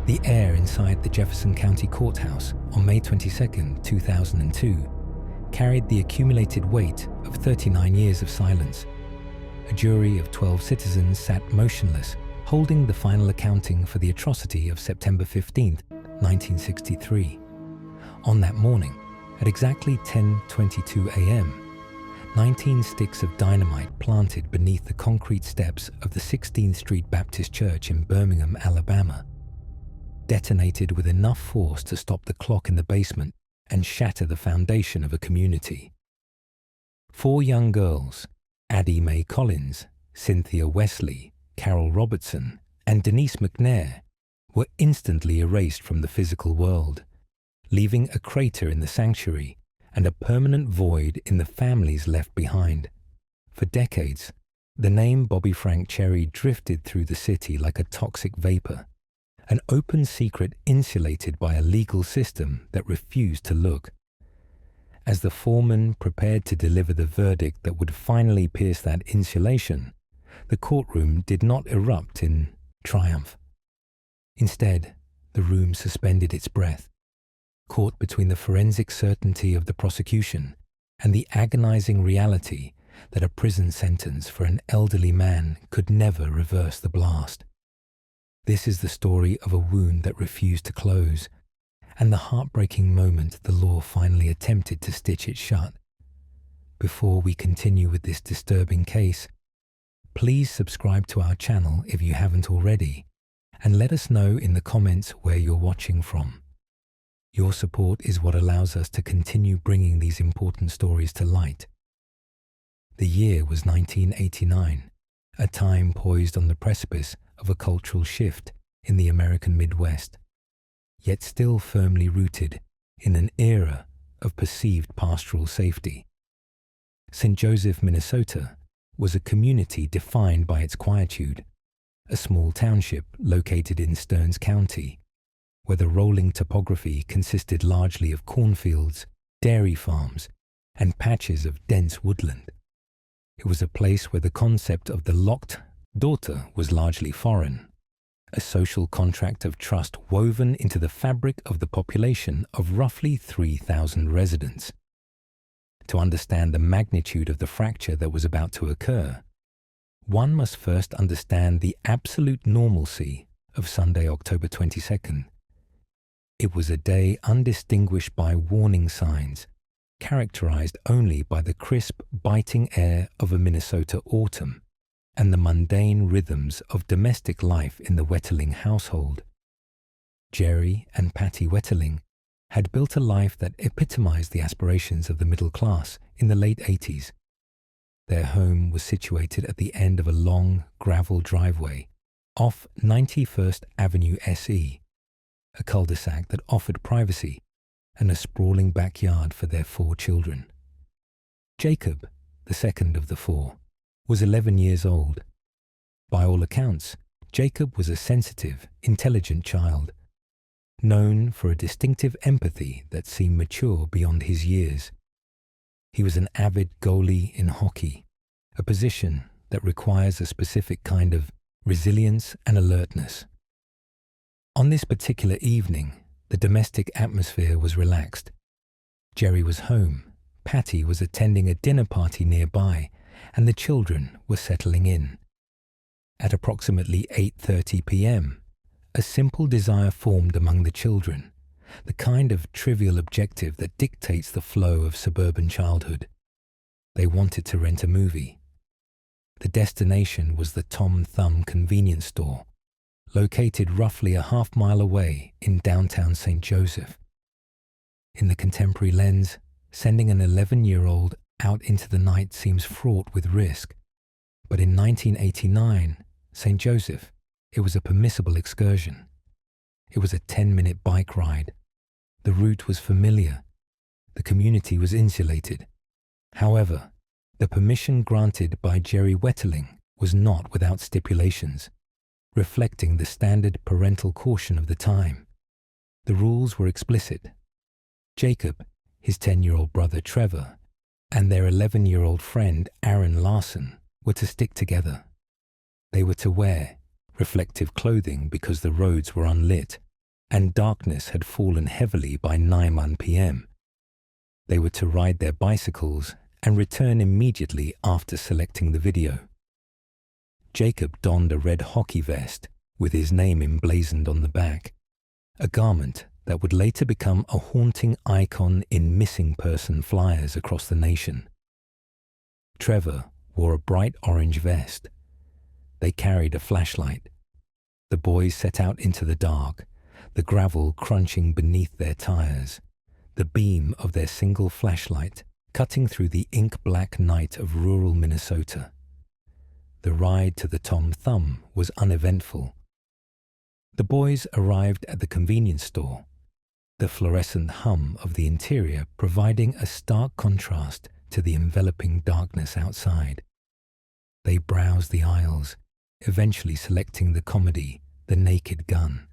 The air inside the Jefferson County Courthouse on May 22, 2002, carried the accumulated weight of 39 years of silence. A jury of 12 citizens sat motionless, holding the final accounting for the atrocity of September 15, 1963. On that morning, at exactly 10:22 a.m., 19 sticks of dynamite planted beneath the concrete steps of the 16th Street Baptist Church in Birmingham, Alabama, detonated with enough force to stop the clock in the basement and shatter the foundation of a community. 4 young girls, Addie Mae Collins, Cynthia Wesley, Carol Robertson, and Denise McNair, were instantly erased from the physical world, leaving a crater in the sanctuary and a permanent void in the families left behind. For decades, the name Bobby Frank Cherry drifted through the city like a toxic vapor, an open secret insulated by a legal system that refused to look. As the foreman prepared to deliver the verdict that would finally pierce that insulation, the courtroom did not erupt in triumph. Instead, the room suspended its breath, caught between the forensic certainty of the prosecution and the agonizing reality that a prison sentence for an elderly man could never reverse the blast. This is the story of a wound that refused to close, and the heartbreaking moment the law finally attempted to stitch it shut. Before we continue with this disturbing case, please subscribe to our channel if you haven't already, and let us know in the comments where you're watching from. Your support is what allows us to continue bringing these important stories to light. The year was 1989, a time poised on the precipice of a cultural shift in the American Midwest, yet still firmly rooted in an era of perceived pastoral safety. St. Joseph, Minnesota, was a community defined by its quietude, a small township located in Stearns County, where the rolling topography consisted largely of cornfields, dairy farms, and patches of dense woodland. It was a place where the concept of the locked daughter was largely foreign, a social contract of trust woven into the fabric of the population of roughly 3,000 residents. To understand the magnitude of the fracture that was about to occur, one must first understand the absolute normalcy of Sunday, October 22nd. It was a day undistinguished by warning signs, characterized only by the crisp, biting air of a Minnesota autumn and the mundane rhythms of domestic life in the Wetterling household. Jerry and Patty Wetterling had built a life that epitomized the aspirations of the middle class in the late 80s. Their home was situated at the end of a long gravel driveway off 91st Avenue SE, a cul-de-sac that offered privacy and a sprawling backyard for their 4 children. Jacob, the second of the 4, was 11 years old. By all accounts, Jacob was a sensitive, intelligent child, known for a distinctive empathy that seemed mature beyond his years. He was an avid goalie in hockey, a position that requires a specific kind of resilience and alertness. On this particular evening, the domestic atmosphere was relaxed. Jerry was home, Patty was attending a dinner party nearby, and the children were settling in. At approximately 8:30 p.m., a simple desire formed among the children, the kind of trivial objective that dictates the flow of suburban childhood. They wanted to rent a movie. The destination was the Tom Thumb convenience store, located roughly a half-mile away in downtown St. Joseph. In the contemporary lens, sending an 11-year-old out into the night seems fraught with risk. But in 1989, St. Joseph, it was a permissible excursion. It was a 10-minute bike ride. The route was familiar. The community was insulated. However, the permission granted by Jerry Wetterling was not without stipulations, reflecting the standard parental caution of the time. The rules were explicit. Jacob, his 10-year-old brother Trevor, and their 11-year-old friend Aaron Larson were to stick together. They were to wear reflective clothing because the roads were unlit, and darkness had fallen heavily by 9 p.m. They were to ride their bicycles and return immediately after selecting the video. Jacob donned a red hockey vest with his name emblazoned on the back, a garment that would later become a haunting icon in missing person flyers across the nation. Trevor wore a bright orange vest. They carried a flashlight. The boys set out into the dark, the gravel crunching beneath their tires, the beam of their single flashlight cutting through the ink-black night of rural Minnesota. The ride to the Tom Thumb was uneventful. The boys arrived at the convenience store, the fluorescent hum of the interior providing a stark contrast to the enveloping darkness outside. They browsed the aisles, eventually selecting the comedy, The Naked Gun.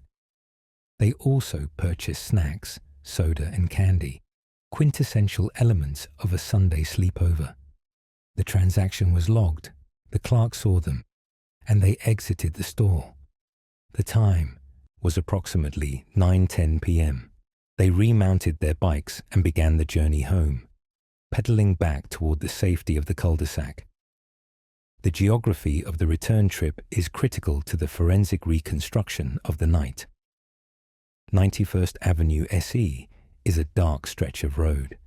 They also purchased snacks, soda and candy, quintessential elements of a Sunday sleepover. The transaction was logged. The clerk saw them, and they exited the store. The time was approximately 9:10 p.m. They remounted their bikes and began the journey home, pedaling back toward the safety of the cul-de-sac. The geography of the return trip is critical to the forensic reconstruction of the night. 91st Avenue SE is a dark stretch of road.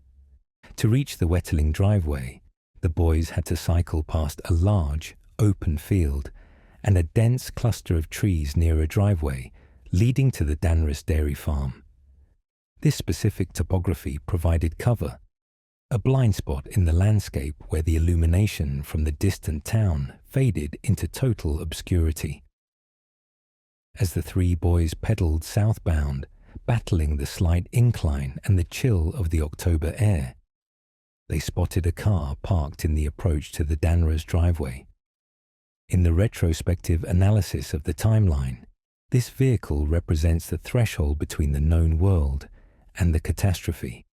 To reach the Wetterling driveway, the boys had to cycle past a large, open field and a dense cluster of trees near a driveway leading to the Danrus Dairy Farm. This specific topography provided cover, a blind spot in the landscape where the illumination from the distant town faded into total obscurity. As the three boys pedaled southbound, battling the slight incline and the chill of the October air, they spotted a car parked in the approach to the Danrus driveway. In the retrospective analysis of the timeline, this vehicle represents the threshold between the known world and the catastrophe.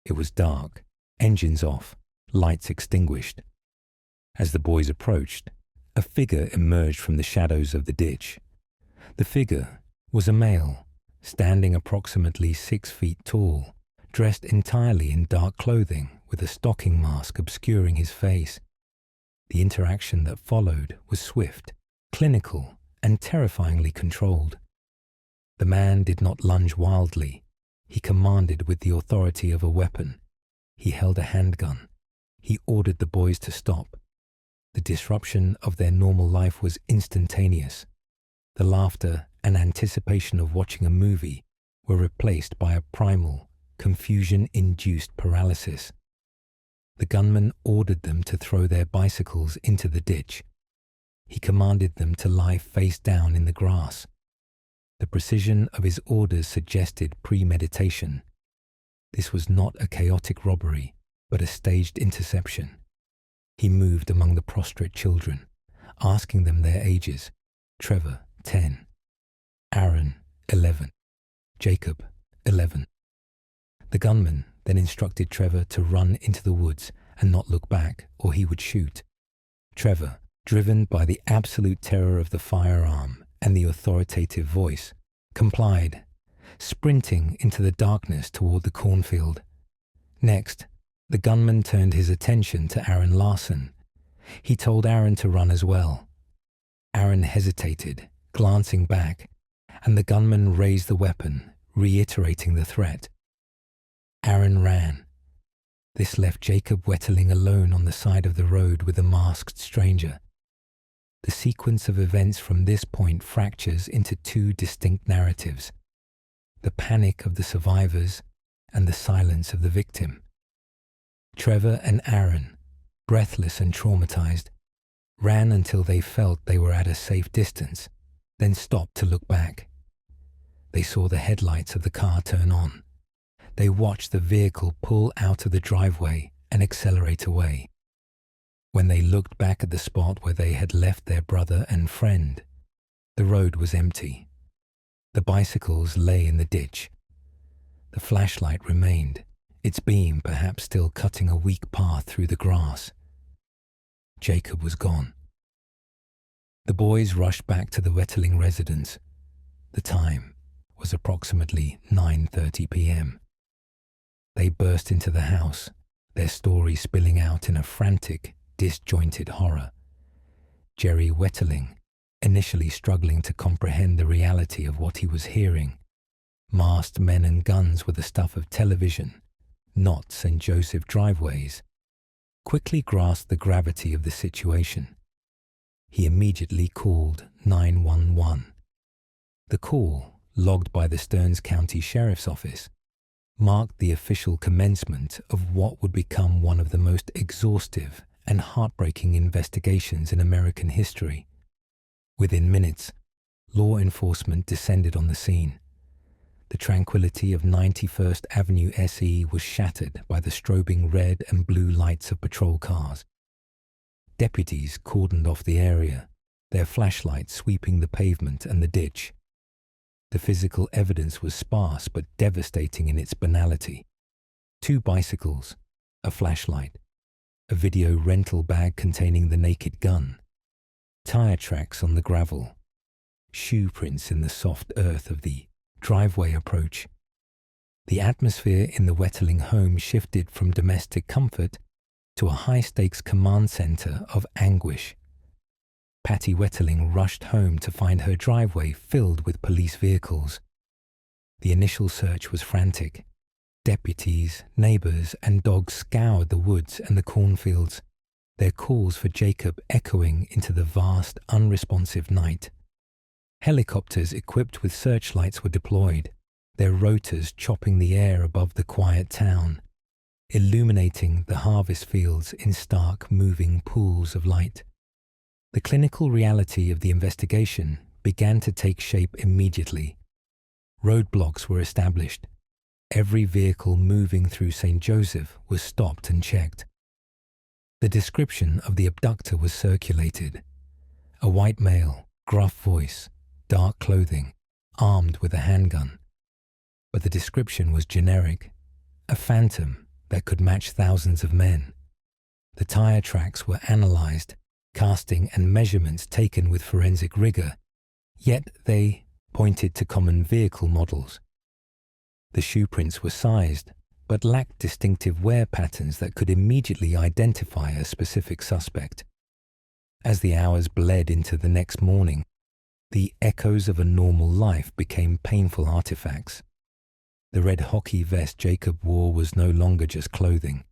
It was dark, engines off, lights extinguished. As the boys approached, a figure emerged from the shadows of the ditch. The figure was a male, standing approximately 6 feet tall, dressed entirely in dark clothing with a stocking mask obscuring his face. The interaction that followed was swift, clinical, and terrifyingly controlled. The man did not lunge wildly. He commanded with the authority of a weapon. He held a handgun. He ordered the boys to stop. The disruption of their normal life was instantaneous. The laughter and anticipation of watching a movie were replaced by a primal, confusion-induced paralysis. The gunman ordered them to throw their bicycles into the ditch. He commanded them to lie face down in the grass. The precision of his orders suggested premeditation. This was not a chaotic robbery, but a staged interception. He moved among the prostrate children, asking them their ages: Trevor, 10, Aaron, 11, Jacob, 11. The gunman then instructed Trevor to run into the woods and not look back, or he would shoot. Trevor, driven by the absolute terror of the firearm and the authoritative voice, complied, sprinting into the darkness toward the cornfield. Next, the gunman turned his attention to Aaron Larson. He told Aaron to run as well. Aaron hesitated, glancing back, and the gunman raised the weapon, reiterating the threat. Aaron ran. This left Jacob Wetterling alone on the side of the road with a masked stranger. The sequence of events from this point fractures into two distinct narratives: the panic of the survivors and the silence of the victim. Trevor and Aaron, breathless and traumatized, ran until they felt they were at a safe distance, then stopped to look back. They saw the headlights of the car turn on. They watched the vehicle pull out of the driveway and accelerate away. When they looked back at the spot where they had left their brother and friend, the road was empty. The bicycles lay in the ditch. The flashlight remained, its beam perhaps still cutting a weak path through the grass. Jacob was gone. The boys rushed back to the Wetterling residence. The time was approximately 9:30 p.m. They burst into the house, their story spilling out in a frantic, disjointed horror. Jerry Wetterling, initially struggling to comprehend the reality of what he was hearing. Masked men and guns were the stuff of television, not St. Joseph driveways. Quickly grasped the gravity of the situation. He immediately called 911. The call, logged by the Stearns County Sheriff's Office, marked the official commencement of what would become one of the most exhaustive and heartbreaking investigations in American history. Within minutes, law enforcement descended on the scene. The tranquility of 91st Avenue SE was shattered by the strobing red and blue lights of patrol cars. Deputies cordoned off the area, their flashlights sweeping the pavement and the ditch. The physical evidence was sparse but devastating in its banality. 2 bicycles, a flashlight, a video rental bag containing the naked gun, tire tracks on the gravel, shoe prints in the soft earth of the driveway approach. The atmosphere in the Wetterling home shifted from domestic comfort to a high-stakes command center of anguish. Patty Wetterling rushed home to find her driveway filled with police vehicles. The initial search was frantic. Deputies, neighbors, and dogs scoured the woods and the cornfields, their calls for Jacob echoing into the vast, unresponsive night. Helicopters equipped with searchlights were deployed, their rotors chopping the air above the quiet town, illuminating the harvest fields in stark, moving pools of light. The clinical reality of the investigation began to take shape immediately. Roadblocks were established. Every vehicle moving through St. Joseph was stopped and checked. The description of the abductor was circulated. A white male, gruff voice, dark clothing, armed with a handgun. But the description was generic, a phantom that could match thousands of men. The tire tracks were analyzed, casting and measurements taken with forensic rigor, yet they pointed to common vehicle models. The shoe prints were sized, but lacked distinctive wear patterns that could immediately identify a specific suspect. As the hours bled into the next morning, the echoes of a normal life became painful artifacts. The red hockey vest Jacob wore was no longer just clothing.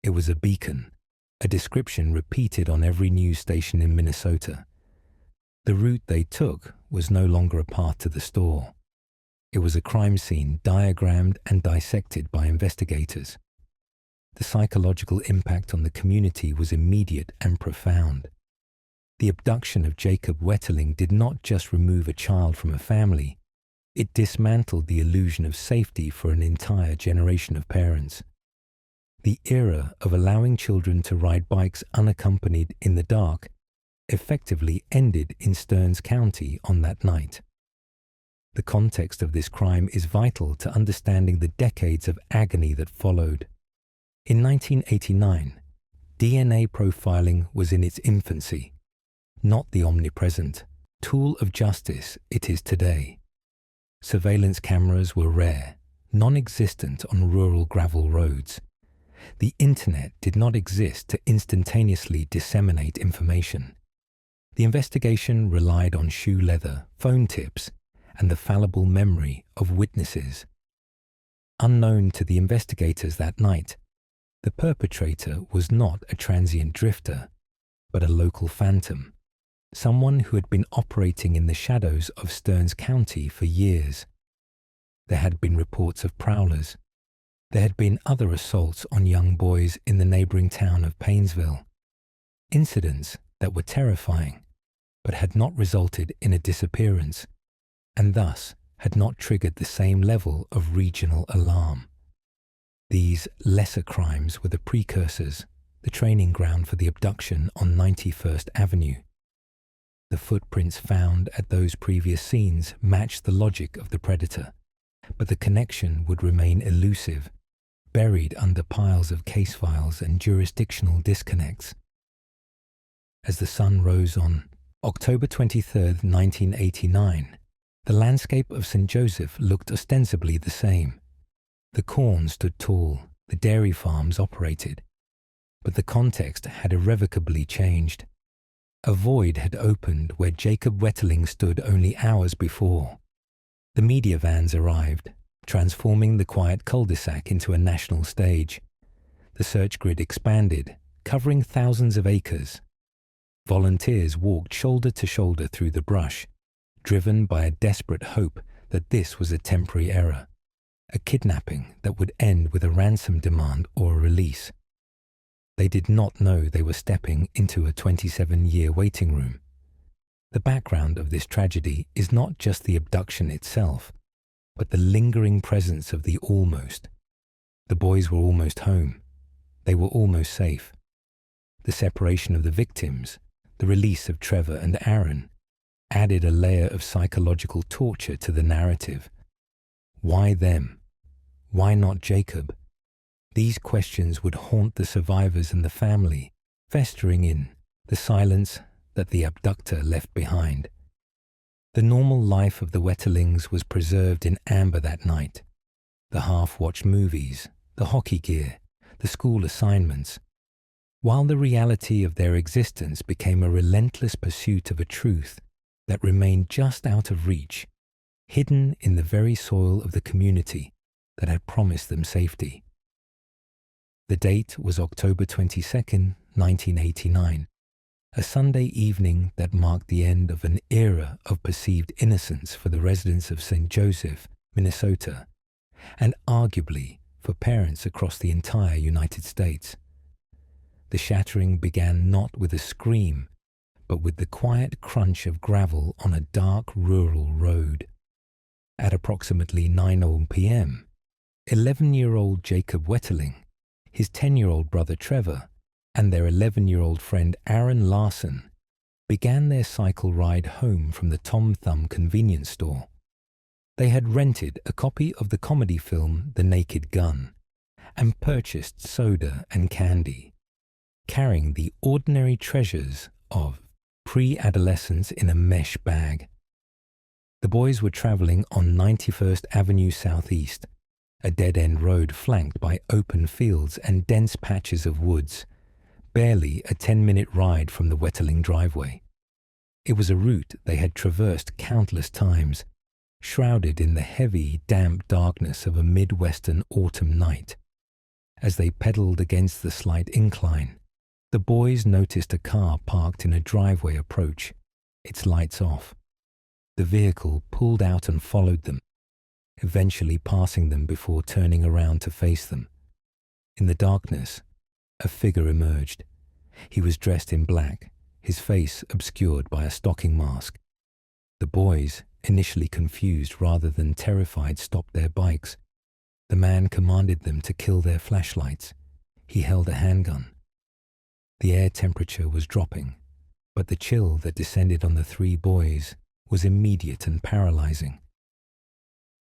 It was a beacon, a description repeated on every news station in Minnesota. The route they took was no longer a path to the store. It was a crime scene diagrammed and dissected by investigators. The psychological impact on the community was immediate and profound. The abduction of Jacob Wetterling did not just remove a child from a family, it dismantled the illusion of safety for an entire generation of parents. The era of allowing children to ride bikes unaccompanied in the dark effectively ended in Stearns County on that night. The context of this crime is vital to understanding the decades of agony that followed. In 1989, DNA profiling was in its infancy, not the omnipresent tool of justice it is today. Surveillance cameras were rare, non-existent on rural gravel roads. The internet did not exist to instantaneously disseminate information. The investigation relied on shoe leather, phone tips, and the fallible memory of witnesses. Unknown to the investigators that night, the perpetrator was not a transient drifter, but a local phantom, someone who had been operating in the shadows of Stearns County for years. There had been reports of prowlers. There had been other assaults on young boys in the neighboring town of Painesville. Incidents that were terrifying, but had not resulted in a disappearance, and thus had not triggered the same level of regional alarm. These lesser crimes were the precursors, the training ground for the abduction on 91st Avenue. The footprints found at those previous scenes matched the logic of the predator, but the connection would remain elusive, buried under piles of case files and jurisdictional disconnects. As the sun rose on October 23, 1989, The landscape of St. Joseph looked ostensibly the same. The corn stood tall, the dairy farms operated. But the context had irrevocably changed. A void had opened where Jacob Wetterling stood only hours before. The media vans arrived, transforming the quiet cul-de-sac into a national stage. The search grid expanded, covering thousands of acres. Volunteers walked shoulder to shoulder through the brush, driven by a desperate hope that this was a temporary error, a kidnapping that would end with a ransom demand or a release. They did not know they were stepping into a 27-year waiting room. The background of this tragedy is not just the abduction itself, but the lingering presence of the almost. The boys were almost home. They were almost safe. The separation of the victims, the release of Trevor and Aaron, added a layer of psychological torture to the narrative. Why them? Why not Jacob? These questions would haunt the survivors and the family, festering in the silence that the abductor left behind. The normal life of the Wetterlings was preserved in amber that night. The half-watched movies, the hockey gear, the school assignments, while the reality of their existence became a relentless pursuit of a truth that remained just out of reach, hidden in the very soil of the community that had promised them safety. The date was October 22nd, 1989, a Sunday evening that marked the end of an era of perceived innocence for the residents of St. Joseph, Minnesota, and arguably for parents across the entire United States. The shattering began not with a scream, but with the quiet crunch of gravel on a dark rural road. At approximately 9:00 p.m., 11-year-old Jacob Wetterling, his 10-year-old brother Trevor, and their 11-year-old friend Aaron Larson began their cycle ride home from the Tom Thumb convenience store. They had rented a copy of the comedy film The Naked Gun and purchased soda and candy, carrying the ordinary treasures of pre-adolescence in a mesh bag. The boys were traveling on 91st Avenue Southeast, a dead-end road flanked by open fields and dense patches of woods, barely a 10-minute ride from the Wetterling driveway. It was a route they had traversed countless times, shrouded in the heavy, damp darkness of a Midwestern autumn night. As they pedaled against the slight incline, the boys noticed a car parked in a driveway approach, its lights off. The vehicle pulled out and followed them, eventually passing them before turning around to face them. In the darkness, a figure emerged. He was dressed in black, his face obscured by a stocking mask. The boys, initially confused rather than terrified, stopped their bikes. The man commanded them to kill their flashlights. He held a handgun. The air temperature was dropping, but the chill that descended on the three boys was immediate and paralyzing.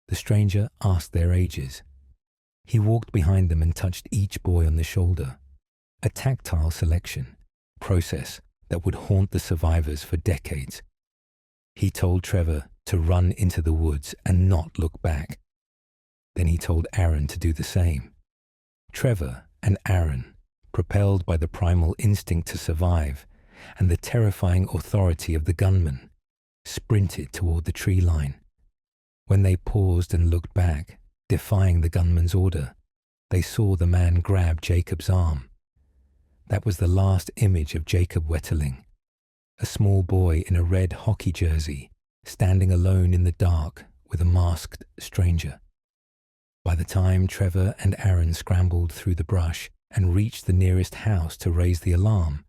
The stranger asked their ages. He walked behind them and touched each boy on the shoulder, a tactile selection process that would haunt the survivors for decades. He told Trevor to run into the woods and not look back. Then he told Aaron to do the same. Trevor and Aaron, propelled by the primal instinct to survive and the terrifying authority of the gunman, sprinted toward the tree line. When they paused and looked back, defying the gunman's order, they saw the man grab Jacob's arm. That was the last image of Jacob Wetterling, a small boy in a red hockey jersey, standing alone in the dark with a masked stranger. By the time Trevor and Aaron scrambled through the brush and reached the nearest house to raise the alarm,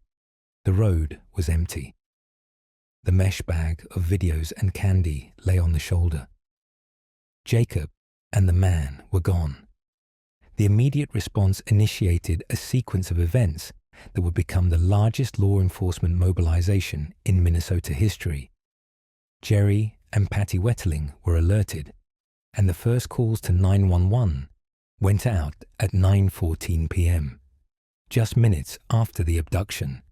the road was empty. The mesh bag of videos and candy lay on the shoulder. Jacob and the man were gone. The immediate response initiated a sequence of events that would become the largest law enforcement mobilization in Minnesota history. Jerry and Patty Wetterling were alerted, and the first calls to 911 went out at 9:14 p.m., just minutes after the abduction.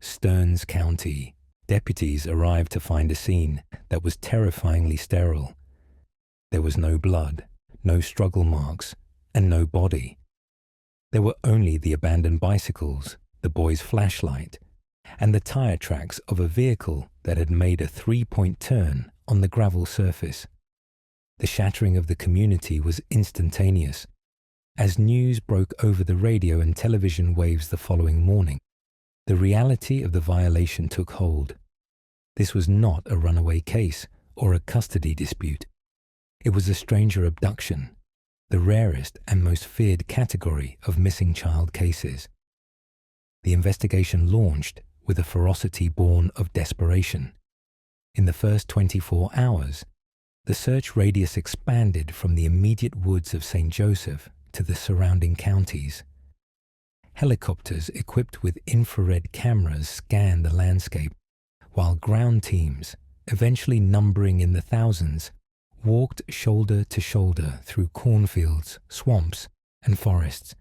Stearns County, Deputies arrived to find a scene that was terrifyingly sterile. There was no blood, no struggle marks, and no body. There were only the abandoned bicycles, the boy's flashlight, and the tire tracks of a vehicle that had made a 3-point turn on the gravel surface. The shattering of the community was instantaneous. As news broke over the radio and television waves the following morning, the reality of the violation took hold. This was not a runaway case or a custody dispute. It was a stranger abduction, the rarest and most feared category of missing child cases. The investigation launched with a ferocity born of desperation. In the first 24 hours, the search radius expanded from the immediate woods of St. Joseph to the surrounding counties. Helicopters equipped with infrared cameras scanned the landscape, while ground teams, eventually numbering in the thousands, walked shoulder to shoulder through cornfields, swamps, and forests.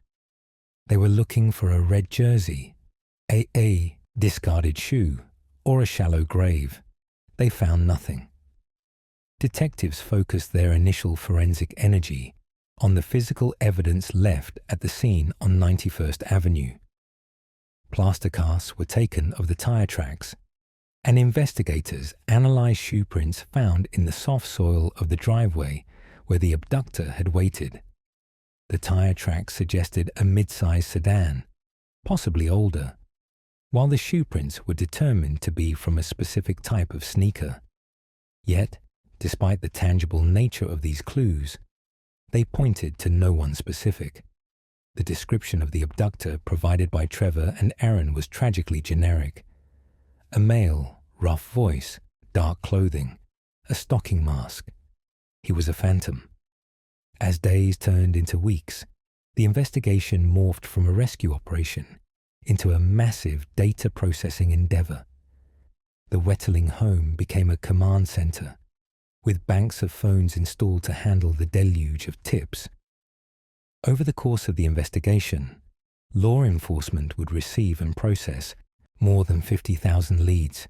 They were looking for a red jersey, a discarded shoe, or a shallow grave. They found nothing. Detectives focused their initial forensic energy on the physical evidence left at the scene on 91st Avenue. Plaster casts were taken of the tire tracks, and investigators analyzed shoe prints found in the soft soil of the driveway where the abductor had waited. The tire tracks suggested a mid-sized sedan, possibly older, while the shoe prints were determined to be from a specific type of sneaker. Yet, despite the tangible nature of these clues, they pointed to no one specific. The description of the abductor provided by Trevor and Aaron was tragically generic. A male, rough voice, dark clothing, a stocking mask. He was a phantom. As days turned into weeks, the investigation morphed from a rescue operation into a massive data processing endeavor. The Wetterling home became a command center, with banks of phones installed to handle the deluge of tips. Over the course of the investigation, law enforcement would receive and process more than 50,000 leads.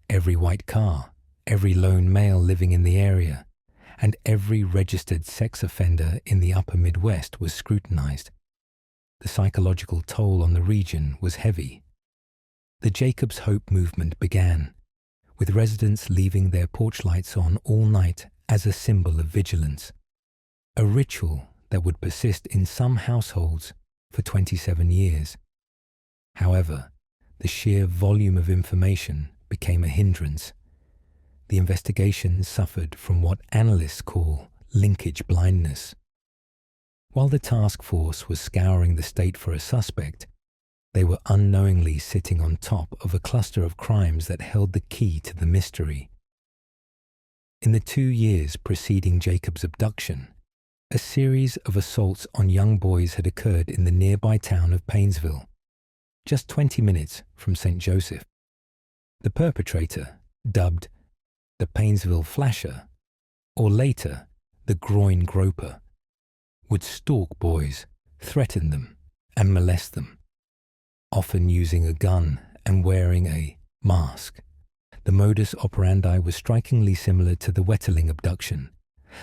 Every white car, every lone male living in the area, and every registered sex offender in the upper Midwest was scrutinized. The psychological toll on the region was heavy. The Jacob's Hope movement began, with residents leaving their porch lights on all night as a symbol of vigilance, a ritual that would persist in some households for 27 years. However, the sheer volume of information became a hindrance. The investigation suffered from what analysts call linkage blindness. While the task force was scouring the state for a suspect, they were unknowingly sitting on top of a cluster of crimes that held the key to the mystery. In the 2 years preceding Jacob's abduction, a series of assaults on young boys had occurred in the nearby town of Painesville, just 20 minutes from St. Joseph. The perpetrator, dubbed the Painesville Flasher, or later the Groin Groper, would stalk boys, threaten them, and molest them, often using a gun and wearing a mask. The modus operandi was strikingly similar to the Wetterling abduction.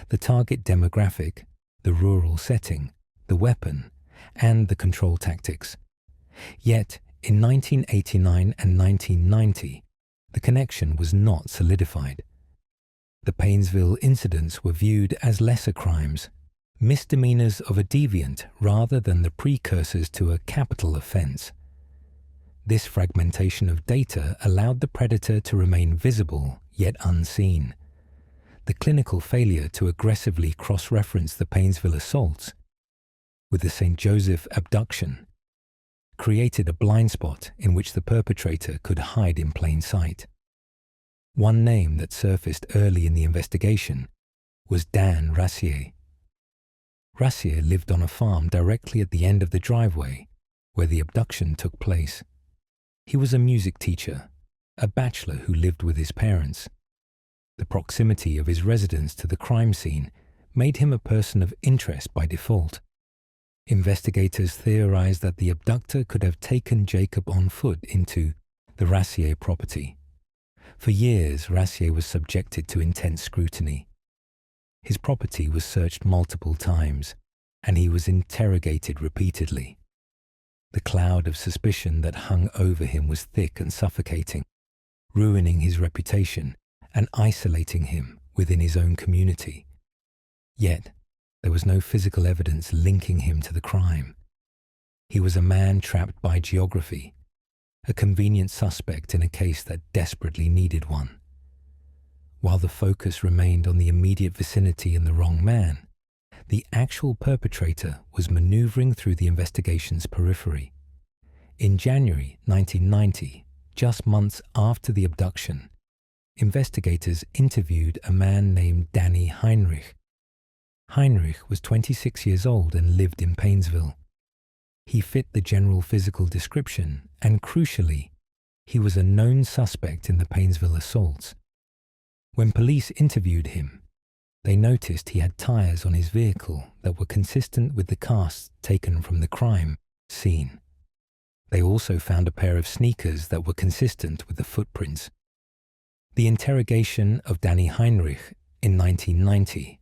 The target demographic, the rural setting, the weapon, and the control tactics. Yet, in 1989 and 1990, the connection was not solidified. The Painesville incidents were viewed as lesser crimes, misdemeanors of a deviant rather than the precursors to a capital offense. This fragmentation of data allowed the predator to remain visible yet unseen. The clinical failure to aggressively cross-reference the Painesville assaults with the St. Joseph abduction created a blind spot in which the perpetrator could hide in plain sight. One name that surfaced early in the investigation was Dan Rassier. Rassier lived on a farm directly at the end of the driveway where the abduction took place. He was a music teacher, a bachelor who lived with his parents. The proximity of his residence to the crime scene made him a person of interest by default. Investigators theorized that the abductor could have taken Jacob on foot into the Rassier property, For years, Rassier was subjected to intense scrutiny. His property was searched multiple times, and he was interrogated repeatedly. The cloud of suspicion that hung over him was thick and suffocating, ruining his reputation and isolating him within his own community. Yet, there was no physical evidence linking him to the crime. He was a man trapped by geography, a convenient suspect in a case that desperately needed one. While the focus remained on the immediate vicinity and the wrong man, the actual perpetrator was maneuvering through the investigation's periphery. In January 1990, just months after the abduction, investigators interviewed a man named Danny Heinrich. Heinrich was 26 years old and lived in Painesville. He fit the general physical description, and crucially, he was a known suspect in the Painesville assaults. When police interviewed him, they noticed he had tires on his vehicle that were consistent with the casts taken from the crime scene. They also found a pair of sneakers that were consistent with the footprints. The interrogation of Danny Heinrich in 1990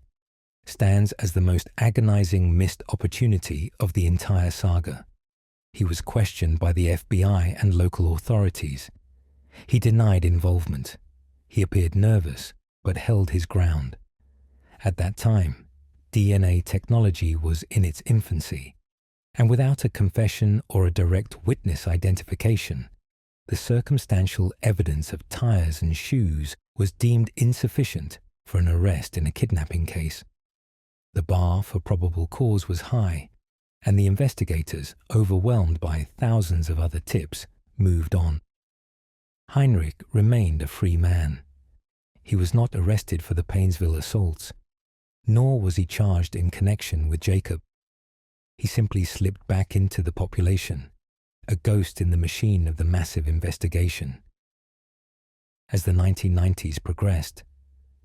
stands as the most agonizing missed opportunity of the entire saga. He was questioned by the FBI and local authorities. He denied involvement. He appeared nervous, but held his ground. At that time, DNA technology was in its infancy, and without a confession or a direct witness identification, the circumstantial evidence of tires and shoes was deemed insufficient for an arrest in a kidnapping case. The bar for probable cause was high, and the investigators, overwhelmed by thousands of other tips, moved on. Heinrich remained a free man. He was not arrested for the Painesville assaults, nor was he charged in connection with Jacob. He simply slipped back into the population, a ghost in the machine of the massive investigation. As the 1990s progressed,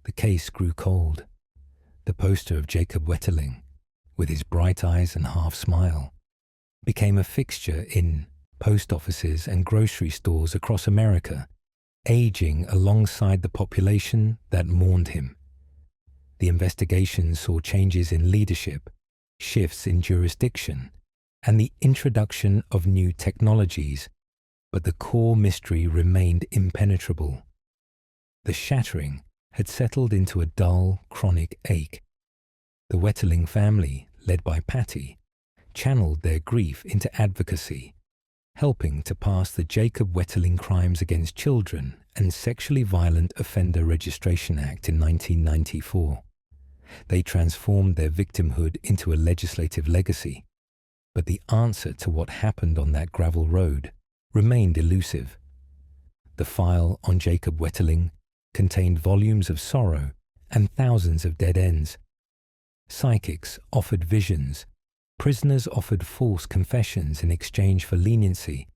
the case grew cold. The poster of Jacob Wetterling, with his bright eyes and half smile, became a fixture in post offices and grocery stores across America, aging alongside the population that mourned him. The investigation saw changes in leadership, shifts in jurisdiction, and the introduction of new technologies, but the core mystery remained impenetrable. The shattering had settled into a dull, chronic ache. The Wetterling family, led by Patty, channeled their grief into advocacy, helping to pass the Jacob Wetterling Crimes Against Children and Sexually Violent Offender Registration Act in 1994. They transformed their victimhood into a legislative legacy, but the answer to what happened on that gravel road remained elusive. The file on Jacob Wetterling contained volumes of sorrow and thousands of dead ends. Psychics offered visions, prisoners offered false confessions in exchange for leniency,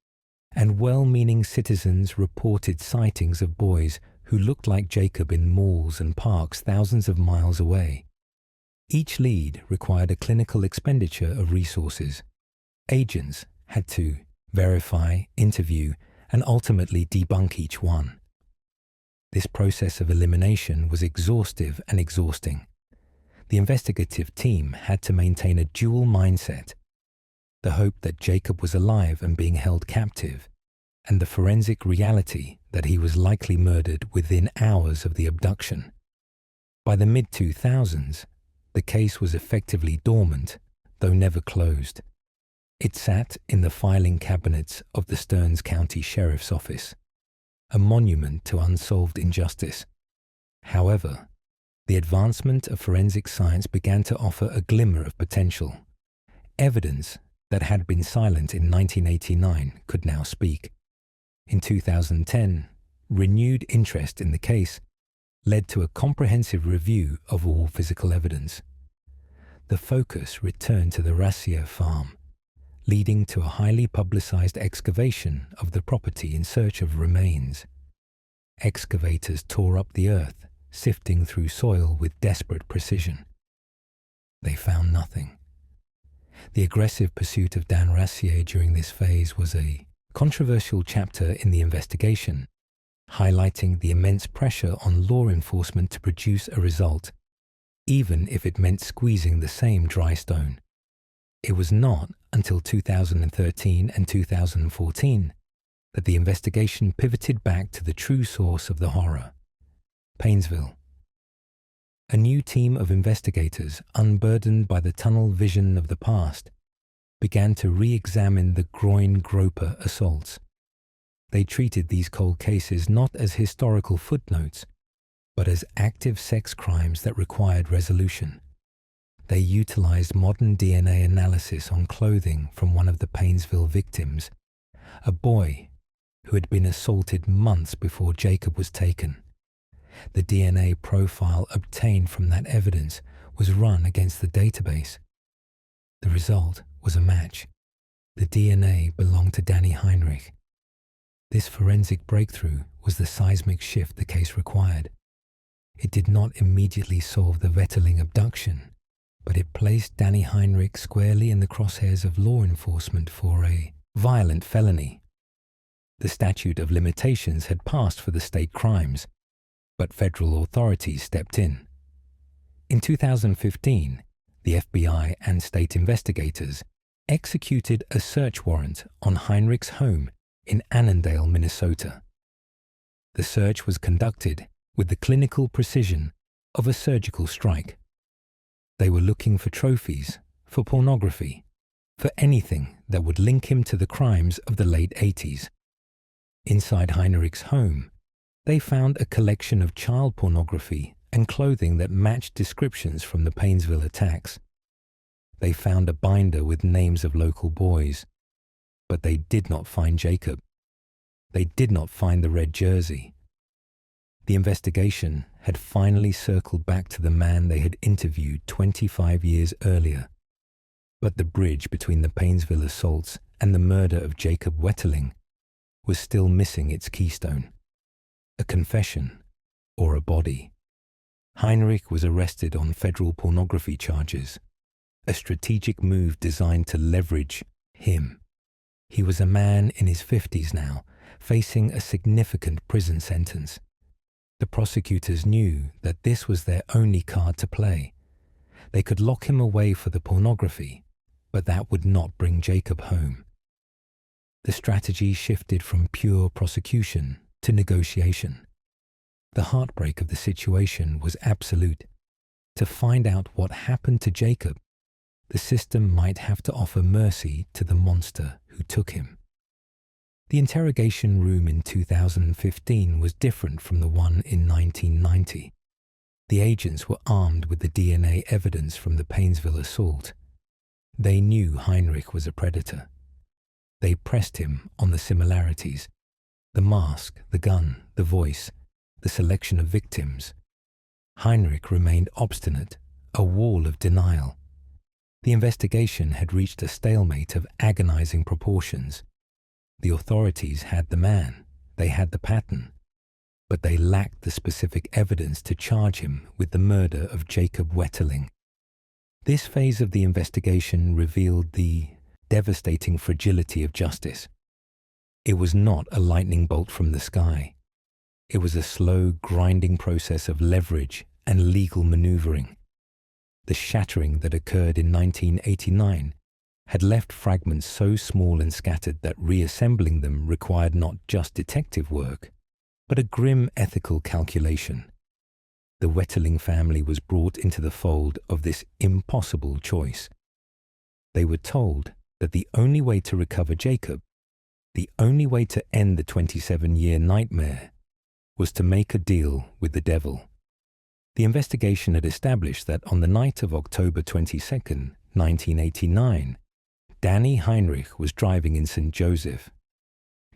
and well-meaning citizens reported sightings of boys who looked like Jacob in malls and parks thousands of miles away. Each lead required a clinical expenditure of resources. Agents had to verify, interview, and ultimately debunk each one. This process of elimination was exhaustive and exhausting. The investigative team had to maintain a dual mindset: the hope that Jacob was alive and being held captive, and the forensic reality that he was likely murdered within hours of the abduction. By the mid-2000s, the case was effectively dormant, though never closed. It sat in the filing cabinets of the Stearns County Sheriff's Office, a monument to unsolved injustice. However, the advancement of forensic science began to offer a glimmer of potential. Evidence that had been silent in 1989 could now speak. In 2010, renewed interest in the case led to a comprehensive review of all physical evidence. The focus returned to the Rassier farm, leading to a highly publicized excavation of the property in search of remains. Excavators tore up the earth, sifting through soil with desperate precision. They found nothing. The aggressive pursuit of Dan Rassier during this phase was a controversial chapter in the investigation, highlighting the immense pressure on law enforcement to produce a result, even if it meant squeezing the same dry stone. It was not until 2013 and 2014 that the investigation pivoted back to the true source of the horror: Painesville. A new team of investigators, unburdened by the tunnel vision of the past, began to re-examine the groin-groper assaults. They treated these cold cases not as historical footnotes, but as active sex crimes that required resolution. They utilized modern DNA analysis on clothing from one of the Painesville victims, a boy who had been assaulted months before Jacob was taken. The DNA profile obtained from that evidence was run against the database. The result was a match. The DNA belonged to Danny Heinrich. This forensic breakthrough was the seismic shift the case required. It did not immediately solve the Wetterling abduction, but it placed Danny Heinrich squarely in the crosshairs of law enforcement for a violent felony. The statute of limitations had passed for the state crimes, but federal authorities stepped in. In 2015, the FBI and state investigators executed a search warrant on Heinrich's home in Annandale, Minnesota. The search was conducted with the clinical precision of a surgical strike. They were looking for trophies, for pornography, for anything that would link him to the crimes of the late 80s. Inside Heinrich's home, they found a collection of child pornography and clothing that matched descriptions from the Painesville attacks. They found a binder with names of local boys, but they did not find Jacob. They did not find the red jersey. The investigation had finally circled back to the man they had interviewed 25 years earlier. But the bridge between the Painesville assaults and the murder of Jacob Wetterling was still missing its keystone: a confession or a body. Heinrich was arrested on federal pornography charges, a strategic move designed to leverage him. He was a man in his 50s now, facing a significant prison sentence. The prosecutors knew that this was their only card to play. They could lock him away for the pornography, but that would not bring Jacob home. The strategy shifted from pure prosecution to negotiation. The heartbreak of the situation was absolute. To find out what happened to Jacob, the system might have to offer mercy to the monster who took him. The interrogation room in 2015 was different from the one in 1990. The agents were armed with the DNA evidence from the Painesville assault. They knew Heinrich was a predator. They pressed him on the similarities: the mask, the gun, the voice, the selection of victims. Heinrich remained obstinate, a wall of denial. The investigation had reached a stalemate of agonizing proportions. The authorities had the man, they had the pattern, but they lacked the specific evidence to charge him with the murder of Jacob Wetterling. This phase of the investigation revealed the devastating fragility of justice. It was not a lightning bolt from the sky. It was a slow, grinding process of leverage and legal maneuvering. The shattering that occurred in 1989 had left fragments so small and scattered that reassembling them required not just detective work, but a grim ethical calculation. The Wetterling family was brought into the fold of this impossible choice. They were told that the only way to recover Jacob, the only way to end the 27-year nightmare, was to make a deal with the devil. The investigation had established that on the night of October 22, 1989, Danny Heinrich was driving in St. Joseph.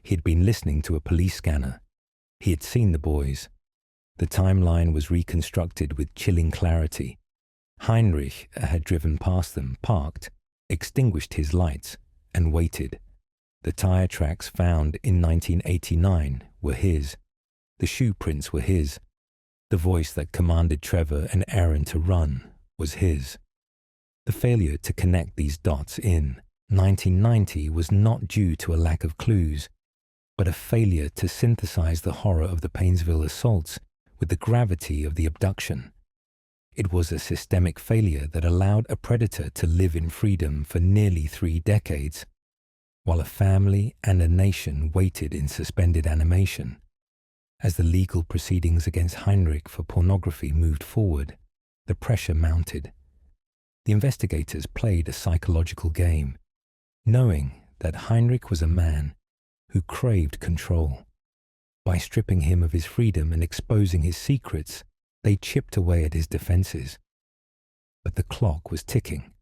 He had been listening to a police scanner. He had seen the boys. The timeline was reconstructed with chilling clarity. Heinrich had driven past them, parked, extinguished his lights, and waited. The tire tracks found in 1989 were his. The shoe prints were his. The voice that commanded Trevor and Aaron to run was his. The failure to connect these dots in 1990 was not due to a lack of clues, but a failure to synthesize the horror of the Painesville assaults with the gravity of the abduction. It was a systemic failure that allowed a predator to live in freedom for nearly 3 decades, while a family and a nation waited in suspended animation. As the legal proceedings against Heinrich for pornography moved forward, the pressure mounted. The investigators played a psychological game, knowing that Heinrich was a man who craved control. By stripping him of his freedom and exposing his secrets, they chipped away at his defenses. But the clock was ticking.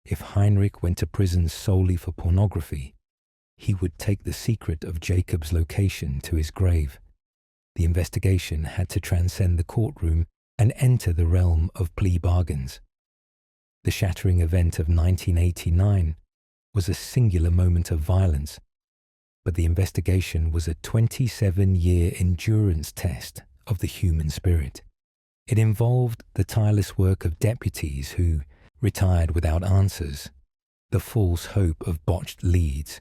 If Heinrich went to prison solely for pornography, he would take the secret of Jacob's location to his grave. The investigation had to transcend the courtroom and enter the realm of plea bargains. The shattering event of 1989 was a singular moment of violence, but the investigation was a 27-year endurance test of the human spirit. It involved the tireless work of deputies who retired without answers, the false hope of botched leads,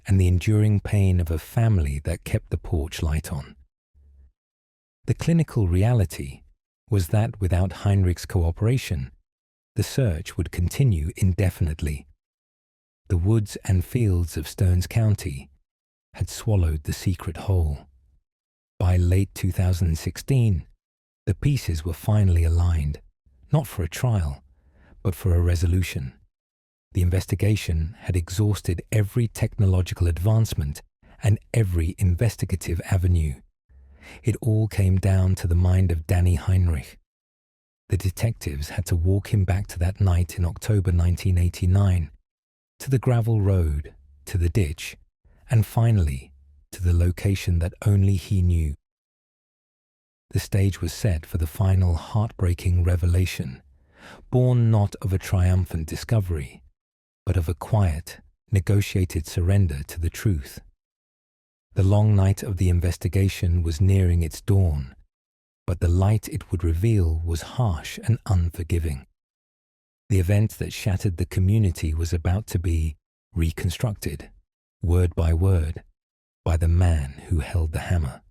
and the enduring pain of a family that kept the porch light on. The clinical reality was that without Heinrich's cooperation, the search would continue indefinitely. The woods and fields of Stearns County had swallowed the secret whole. By late 2016, the pieces were finally aligned, not for a trial, but for a resolution. The investigation had exhausted every technological advancement and every investigative avenue. It all came down to the mind of Danny Heinrich. The detectives had to walk him back to that night in October 1989, to the gravel road, to the ditch, and finally to the location that only he knew. The stage was set for the final heartbreaking revelation, born not of a triumphant discovery, but of a quiet, negotiated surrender to the truth. The long night of the investigation was nearing its dawn, but the light it would reveal was harsh and unforgiving. The event that shattered the community was about to be reconstructed, word by word, by the man who held the hammer.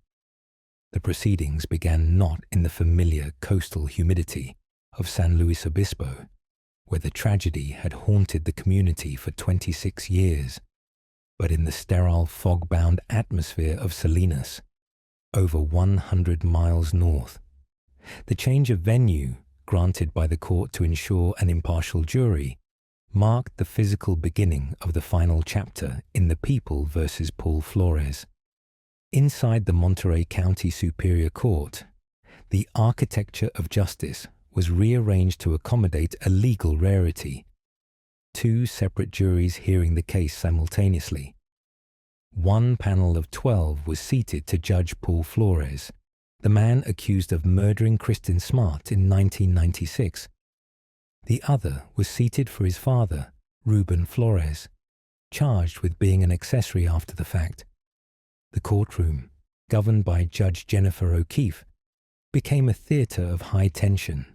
The proceedings began not in the familiar coastal humidity of San Luis Obispo, where the tragedy had haunted the community for 26 years, but in the sterile fog-bound atmosphere of Salinas, over 100 miles north. The change of venue, granted by the court to ensure an impartial jury, marked the physical beginning of the final chapter in The People versus Paul Flores. Inside the Monterey County Superior Court, the architecture of justice was rearranged to accommodate a legal rarity. 2 separate juries hearing the case simultaneously. One panel of 12 was seated to judge Paul Flores, the man accused of murdering Kristen Smart in 1996. The other was seated for his father, Ruben Flores, charged with being an accessory after the fact. The courtroom, governed by Judge Jennifer O'Keefe, became a theater of high tension,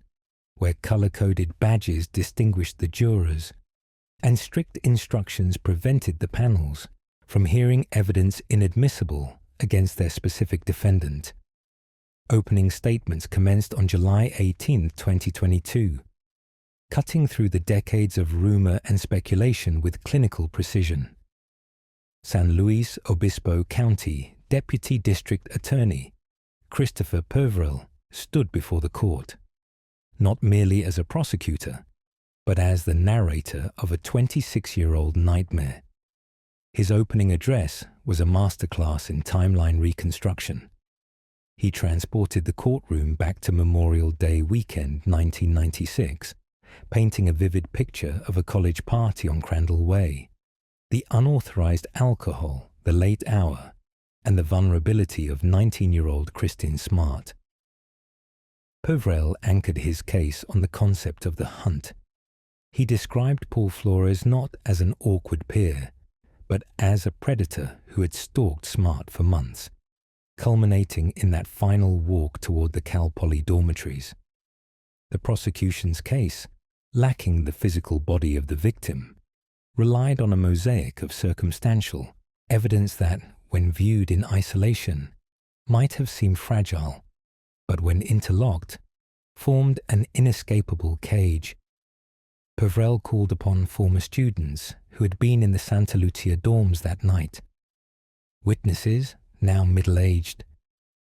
where color-coded badges distinguished the jurors, and strict instructions prevented the panels from hearing evidence inadmissible against their specific defendant. Opening statements commenced on July 18, 2022, cutting through the decades of rumor and speculation with clinical precision. San Luis Obispo County Deputy District Attorney Christopher Peverell stood before the court, not merely as a prosecutor, but as the narrator of a 26-year-old nightmare. His opening address was a masterclass in timeline reconstruction. He transported the courtroom back to Memorial Day weekend 1996, painting a vivid picture of a college party on Crandall Way, the unauthorized alcohol, the late hour, and the vulnerability of 19-year-old Kristen Smart. Peverell anchored his case on the concept of the hunt. He described Paul Flores not as an awkward peer, but as a predator who had stalked Smart for months, culminating in that final walk toward the Cal Poly dormitories. The prosecution's case, lacking the physical body of the victim, relied on a mosaic of circumstantial evidence that, when viewed in isolation, might have seemed fragile, but when interlocked, formed an inescapable cage. Peverell called upon former students who had been in the Santa Lucia dorms that night. Witnesses, now middle-aged,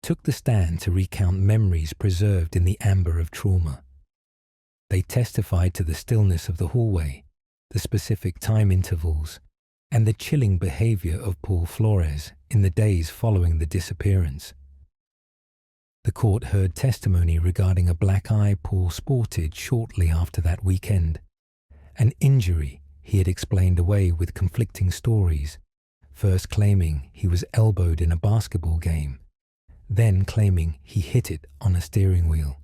took the stand to recount memories preserved in the amber of trauma. They testified to the stillness of the hallway, the specific time intervals, and the chilling behavior of Paul Flores in the days following the disappearance. The court heard testimony regarding a black eye Paul sported shortly after that weekend, an injury he had explained away with conflicting stories, first claiming he was elbowed in a basketball game, then claiming he hit it on a steering wheel.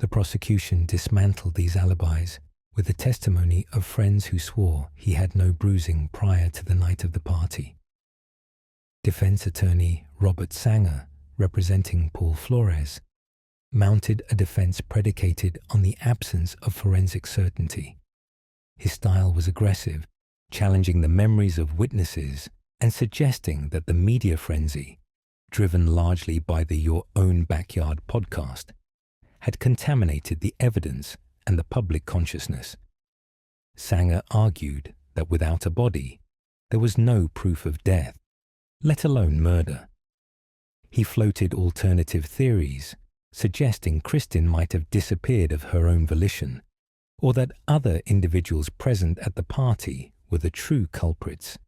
The prosecution dismantled these alibis with the testimony of friends who swore he had no bruising prior to the night of the party. Defense attorney Robert Sanger, representing Paul Flores, mounted a defense predicated on the absence of forensic certainty. His style was aggressive, challenging the memories of witnesses and suggesting that the media frenzy, driven largely by the Your Own Backyard podcast, had contaminated the evidence and the public consciousness. Sanger argued that without a body, there was no proof of death, let alone murder. He floated alternative theories, suggesting Kristin might have disappeared of her own volition, or that other individuals present at the party were the true culprits.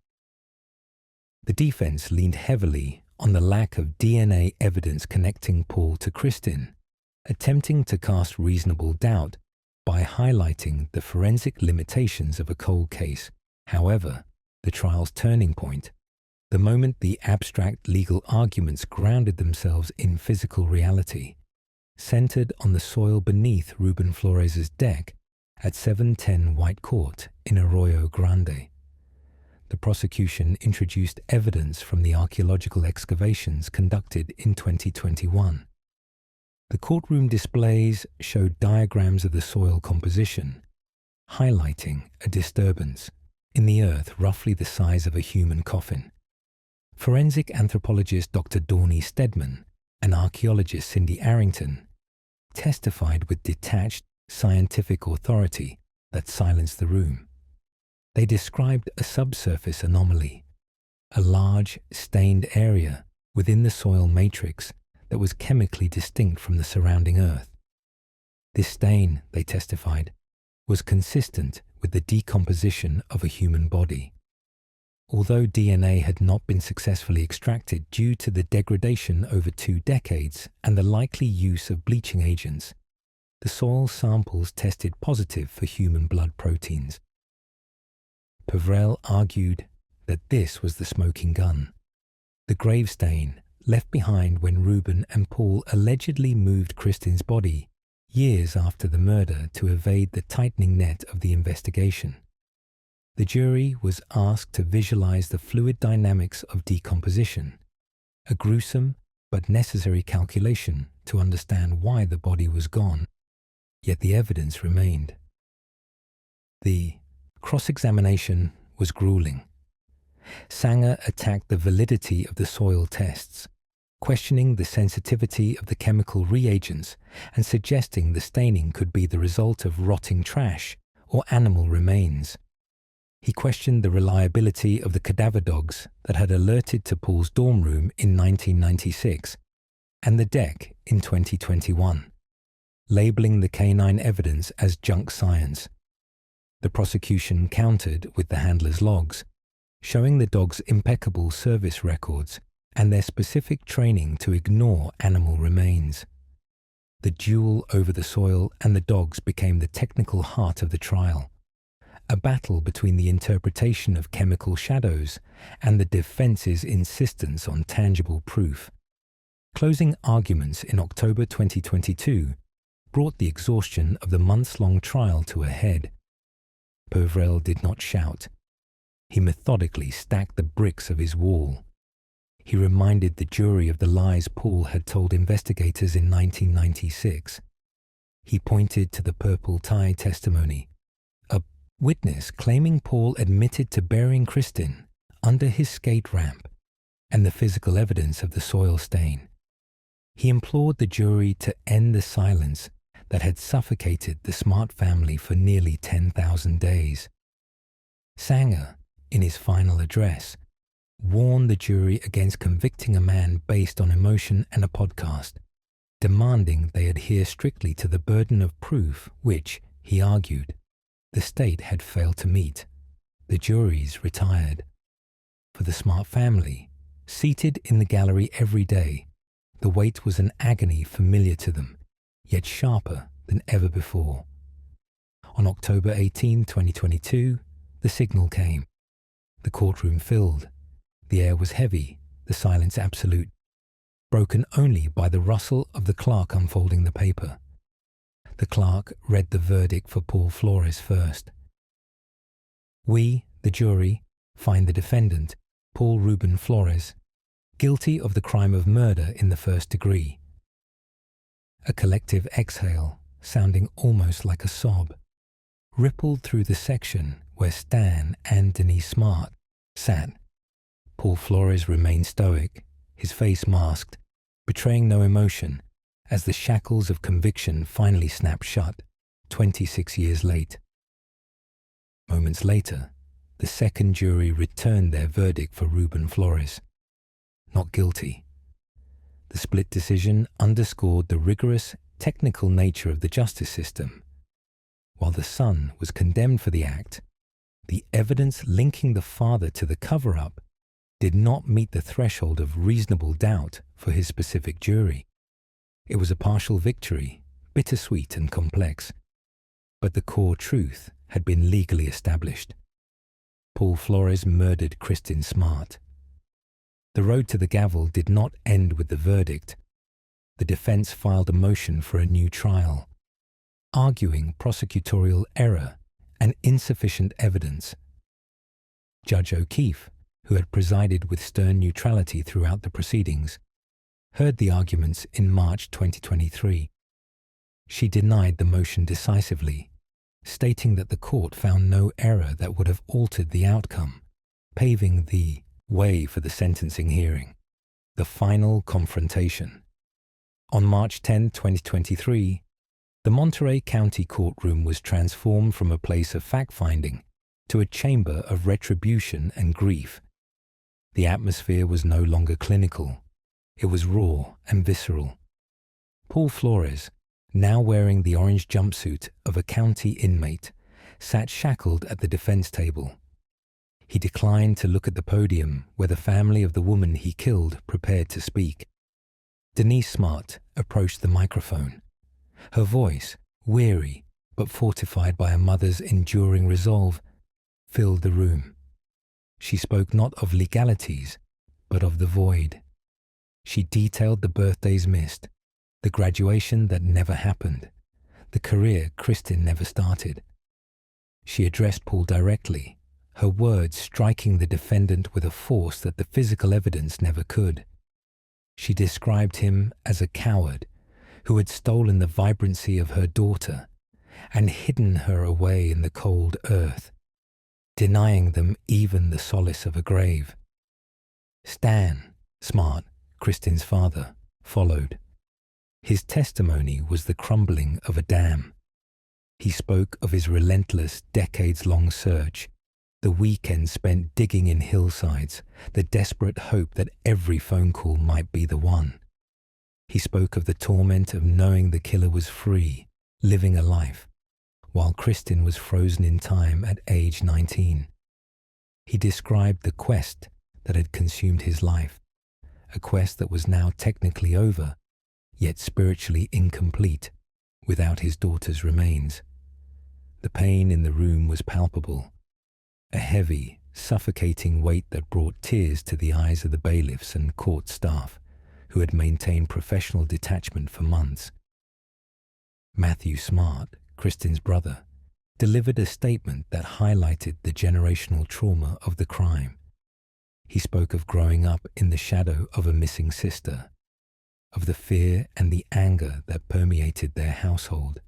The defense leaned heavily on the lack of DNA evidence connecting Paul to Kristin, attempting to cast reasonable doubt by highlighting the forensic limitations of a cold case. However, the trial's turning point, the moment the abstract legal arguments grounded themselves in physical reality, centered on the soil beneath Ruben Flores' deck at 710 White Court in Arroyo Grande. The prosecution introduced evidence from the archaeological excavations conducted in 2021. The courtroom displays showed diagrams of the soil composition, highlighting a disturbance in the earth roughly the size of a human coffin. Forensic anthropologist Dr. Dawnie Stedman and archaeologist Cindy Arrington testified with detached scientific authority that silenced the room. They described a subsurface anomaly, a large, stained area within the soil matrix that was chemically distinct from the surrounding earth. This stain, they testified, was consistent with the decomposition of a human body. Although DNA had not been successfully extracted due to the degradation over 2 decades and the likely use of bleaching agents, the soil samples tested positive for human blood proteins. Peverell argued that this was the smoking gun, the grave stain left behind when Ruben and Paul allegedly moved Kristin's body years after the murder to evade the tightening net of the investigation. The jury was asked to visualize the fluid dynamics of decomposition, a gruesome but necessary calculation to understand why the body was gone, yet the evidence remained. The cross-examination was grueling. Sanger attacked the validity of the soil tests, questioning the sensitivity of the chemical reagents and suggesting the staining could be the result of rotting trash or animal remains. He questioned the reliability of the cadaver dogs that had alerted to Paul's dorm room in 1996 and the deck in 2021, labeling the canine evidence as junk science. The prosecution countered with the handler's logs, showing the dogs' impeccable service records and their specific training to ignore animal remains. The duel over the soil and the dogs became the technical heart of the trial, a battle between the interpretation of chemical shadows and the defense's insistence on tangible proof. Closing arguments in October 2022 brought the exhaustion of the months-long trial to a head. Peverell did not shout. He methodically stacked the bricks of his wall. He reminded the jury of the lies Paul had told investigators in 1996. He pointed to the purple tie testimony, a witness claiming Paul admitted to burying Kristin under his skate ramp and the physical evidence of the soil stain. He implored the jury to end the silence that had suffocated the Smart family for nearly 10,000 days. Sanger, in his final address, warned the jury against convicting a man based on emotion and a podcast, demanding they adhere strictly to the burden of proof which, he argued, the state had failed to meet. The juries retired. For the Smart family, seated in the gallery every day, the wait was an agony familiar to them, yet sharper than ever before. On October 18, 2022, the signal came. The courtroom filled. The air was heavy, the silence absolute, broken only by the rustle of the clerk unfolding the paper. The clerk read the verdict for Paul Flores first. We, the jury, find the defendant, Paul Ruben Flores, guilty of the crime of murder in the first degree. A collective exhale, sounding almost like a sob, rippled through the section where Stan and Denise Smart sat. Paul Flores remained stoic, his face masked, betraying no emotion, as the shackles of conviction finally snapped shut, 26 years late. Moments later, the second jury returned their verdict for Ruben Flores. Not guilty. The split decision underscored the rigorous, technical nature of the justice system. While the son was condemned for the act, the evidence linking the father to the cover-up did not meet the threshold of reasonable doubt for his specific jury. It was a partial victory, bittersweet and complex, but the core truth had been legally established. Paul Flores murdered Kristin Smart. The road to the gavel did not end with the verdict. The defense filed a motion for a new trial, arguing prosecutorial error and insufficient evidence. Judge O'Keefe, who had presided with stern neutrality throughout the proceedings, heard the arguments in March 2023. She denied the motion decisively, stating that the court found no error that would have altered the outcome, paving the way for the sentencing hearing, the final confrontation. On March 10, 2023, the Monterey County courtroom was transformed from a place of fact-finding to a chamber of retribution and grief. The atmosphere was no longer clinical. It was raw and visceral. Paul Flores, now wearing the orange jumpsuit of a county inmate, sat shackled at the defense table. He declined to look at the podium where the family of the woman he killed prepared to speak. Denise Smart approached the microphone. Her voice, weary but fortified by a mother's enduring resolve, filled the room. She spoke not of legalities, but of the void. She detailed the birthdays missed, the graduation that never happened, the career Kristin never started. She addressed Paul directly, her words striking the defendant with a force that the physical evidence never could. She described him as a coward who had stolen the vibrancy of her daughter and hidden her away in the cold earth, denying them even the solace of a grave. Stan Smart, Kristin's father, followed. His testimony was the crumbling of a dam. He spoke of his relentless, decades-long search, the weekends spent digging in hillsides, the desperate hope that every phone call might be the one. He spoke of the torment of knowing the killer was free, living a life, while Kristin was frozen in time at age 19. He described the quest that had consumed his life, a quest that was now technically over, yet spiritually incomplete, without his daughter's remains. The pain in the room was palpable, a heavy, suffocating weight that brought tears to the eyes of the bailiffs and court staff, who had maintained professional detachment for months. Matthew Smart, Kristin's brother, delivered a statement that highlighted the generational trauma of the crime. He spoke of growing up in the shadow of a missing sister, of the fear and the anger that permeated their household.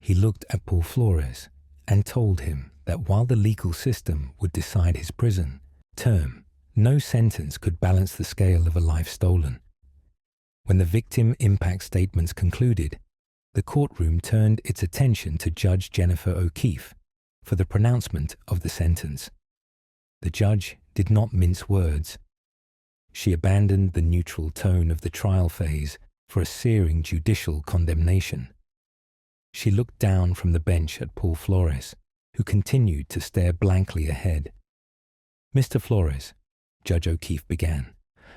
He looked at Paul Flores and told him that while the legal system would decide his prison term, No sentence could balance the scale of a life stolen. When the victim impact statements concluded, the courtroom turned its attention to Judge Jennifer O'Keefe for the pronouncement of the sentence. The judge did not mince words. She abandoned the neutral tone of the trial phase for a searing judicial condemnation. She looked down from the bench at Paul Flores, who continued to stare blankly ahead. "Mr. Flores," Judge O'Keefe began,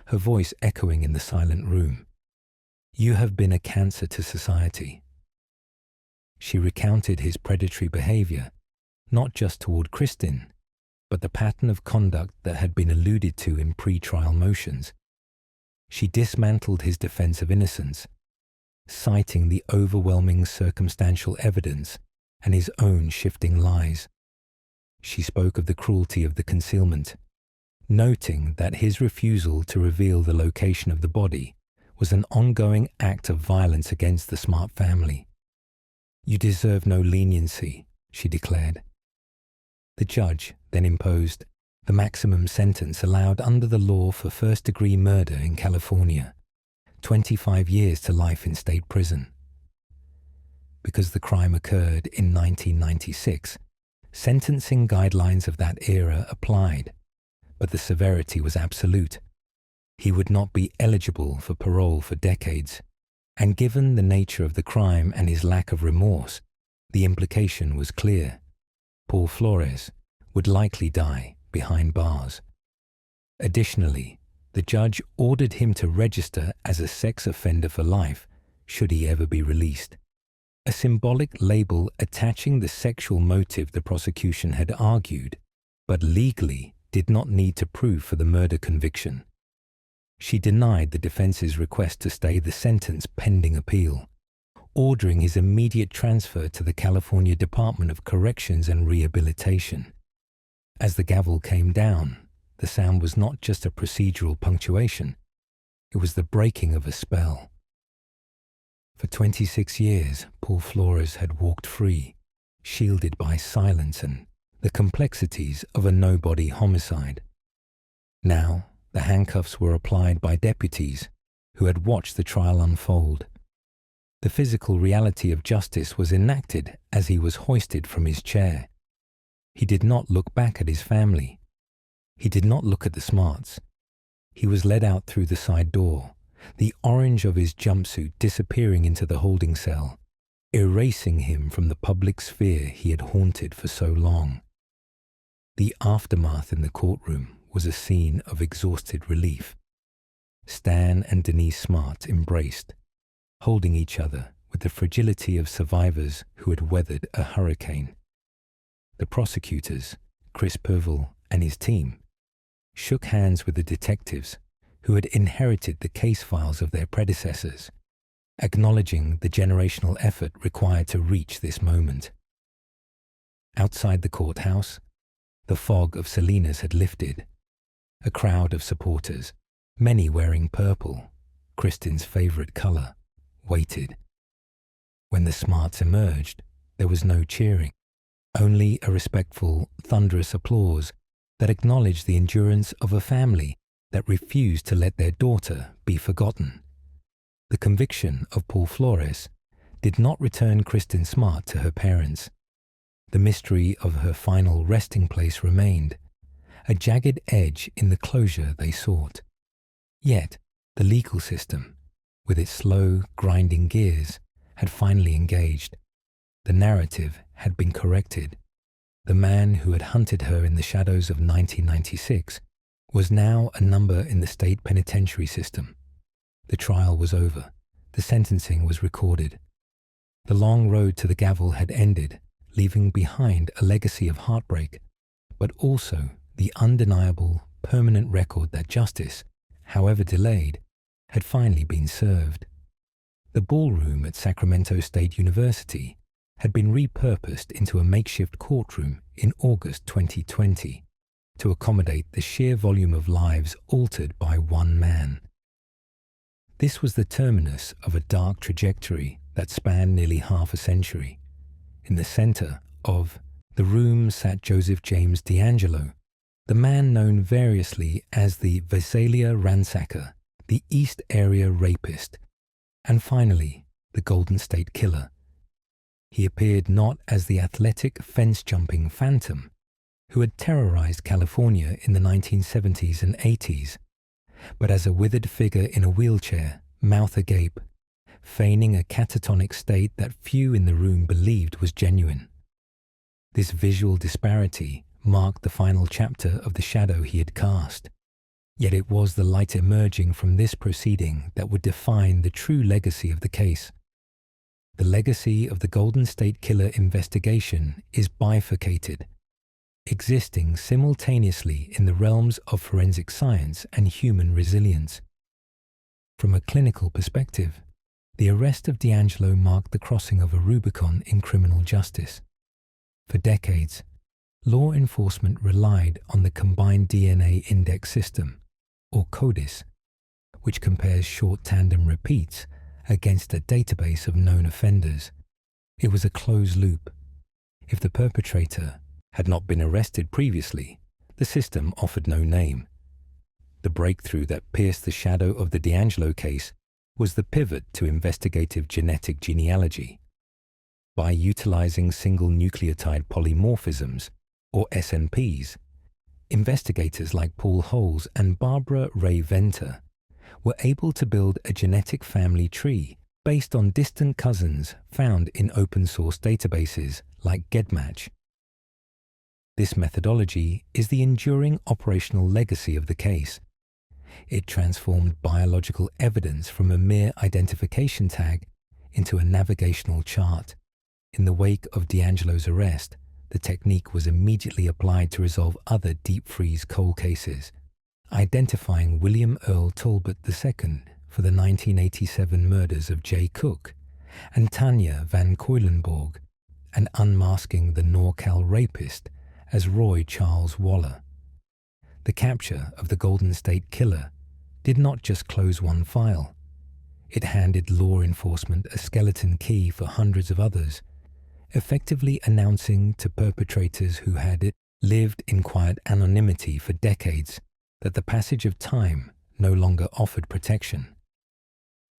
her voice echoing in the silent room, "you have been a cancer to society." She recounted his predatory behavior, not just toward Kristin, but the pattern of conduct that had been alluded to in pre-trial motions. She dismantled his defense of innocence, citing the overwhelming circumstantial evidence and his own shifting lies. She spoke of the cruelty of the concealment, noting that his refusal to reveal the location of the body was an ongoing act of violence against the Smart family. "You deserve no leniency," she declared. The judge then imposed the maximum sentence allowed under the law for first-degree murder in California, 25 years to life in state prison. Because the crime occurred in 1996, sentencing guidelines of that era applied, but the severity was absolute. He would not be eligible for parole for decades, and given the nature of the crime and his lack of remorse, the implication was clear. Paul Flores would likely die behind bars. Additionally, the judge ordered him to register as a sex offender for life should he ever be released, a symbolic label attaching the sexual motive the prosecution had argued, but legally did not need to prove for the murder conviction. She denied the defense's request to stay the sentence pending appeal, ordering his immediate transfer to the California Department of Corrections and Rehabilitation. As the gavel came down, the sound was not just a procedural punctuation, it was the breaking of a spell. For 26 years, Paul Flores had walked free, shielded by silence and the complexities of a nobody homicide. Now, the handcuffs were applied by deputies who had watched the trial unfold. The physical reality of justice was enacted as he was hoisted from his chair. He did not look back at his family. He did not look at the Smarts. He was led out through the side door, the orange of his jumpsuit disappearing into the holding cell, erasing him from the public sphere he had haunted for so long. The aftermath in the courtroom was a scene of exhausted relief. Stan and Denise Smart embraced, holding each other with the fragility of survivors who had weathered a hurricane. The prosecutors, Chris Purvill and his team, shook hands with the detectives who had inherited the case files of their predecessors, acknowledging the generational effort required to reach this moment. Outside the courthouse, the fog of Salinas had lifted. A crowd of supporters, many wearing purple, Kristin's favorite color, waited. When the Smarts emerged, there was no cheering, only a respectful, thunderous applause that acknowledged the endurance of a family that refused to let their daughter be forgotten. The conviction of Paul Flores did not return Kristin Smart to her parents. The mystery of her final resting place remained, a jagged edge in the closure they sought. Yet, the legal system, with its slow, grinding gears, had finally engaged. The narrative had been corrected. The man who had hunted her in the shadows of 1996 was now a number in the state penitentiary system. The trial was over. The sentencing was recorded. The long road to the gavel had ended, leaving behind a legacy of heartbreak, but also the undeniable, permanent record that justice, however delayed, had finally been served. The ballroom at Sacramento State University had been repurposed into a makeshift courtroom in August 2020 to accommodate the sheer volume of lives altered by one man. This was the terminus of a dark trajectory that spanned nearly half a century. In the center of the room sat Joseph James DeAngelo, the man known variously as the Visalia Ransacker, the East Area Rapist, and finally, the Golden State Killer. He appeared not as the athletic fence-jumping phantom who had terrorized California in the 1970s and 80s, but as a withered figure in a wheelchair, mouth agape, feigning a catatonic state that few in the room believed was genuine. This visual disparity marked the final chapter of the shadow he had cast. Yet it was the light emerging from this proceeding that would define the true legacy of the case. The legacy of the Golden State Killer investigation is bifurcated, existing simultaneously in the realms of forensic science and human resilience. From a clinical perspective, the arrest of DeAngelo marked the crossing of a Rubicon in criminal justice. For decades, law enforcement relied on the Combined DNA Index System, or CODIS, which compares short tandem repeats against a database of known offenders. It was a closed loop. If the perpetrator had not been arrested previously, the system offered no name. The breakthrough that pierced the shadow of the DeAngelo case was the pivot to investigative genetic genealogy. By utilizing single nucleotide polymorphisms, or SNPs, investigators like Paul Holes and Barbara Ray Venter were able to build a genetic family tree based on distant cousins found in open-source databases like GEDmatch. This methodology is the enduring operational legacy of the case. It transformed biological evidence from a mere identification tag into a navigational chart. In the wake of DeAngelo's arrest, the technique was immediately applied to resolve other deep-freeze cold cases, identifying William Earl Talbot II for the 1987 murders of Jay Cook and Tanya Van Cuylenborg, and unmasking the NorCal rapist as Roy Charles Waller. The capture of the Golden State Killer did not just close one file. It handed law enforcement a skeleton key for hundreds of others, effectively announcing to perpetrators who had lived in quiet anonymity for decades that the passage of time no longer offered protection.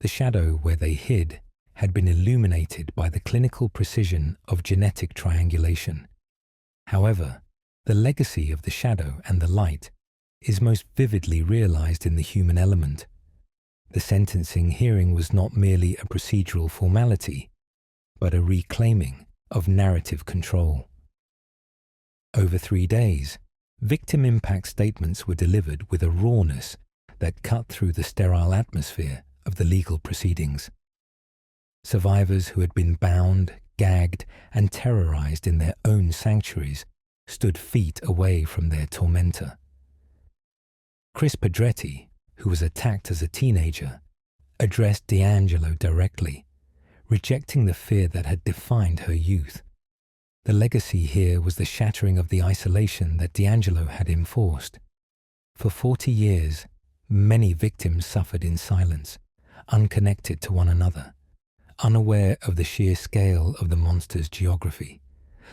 The shadow where they hid had been illuminated by the clinical precision of genetic triangulation. However, the legacy of the shadow and the light is most vividly realized in the human element. The sentencing hearing was not merely a procedural formality, but a reclaiming of narrative control. Over 3 days, victim impact statements were delivered with a rawness that cut through the sterile atmosphere of the legal proceedings. Survivors who had been bound, gagged, and terrorized in their own sanctuaries stood feet away from their tormentor. Chris Pedretti, who was attacked as a teenager, addressed DeAngelo directly, rejecting the fear that had defined her youth. The legacy here was the shattering of the isolation that DeAngelo had enforced. For 40 years, many victims suffered in silence, unconnected to one another, unaware of the sheer scale of the monster's geography.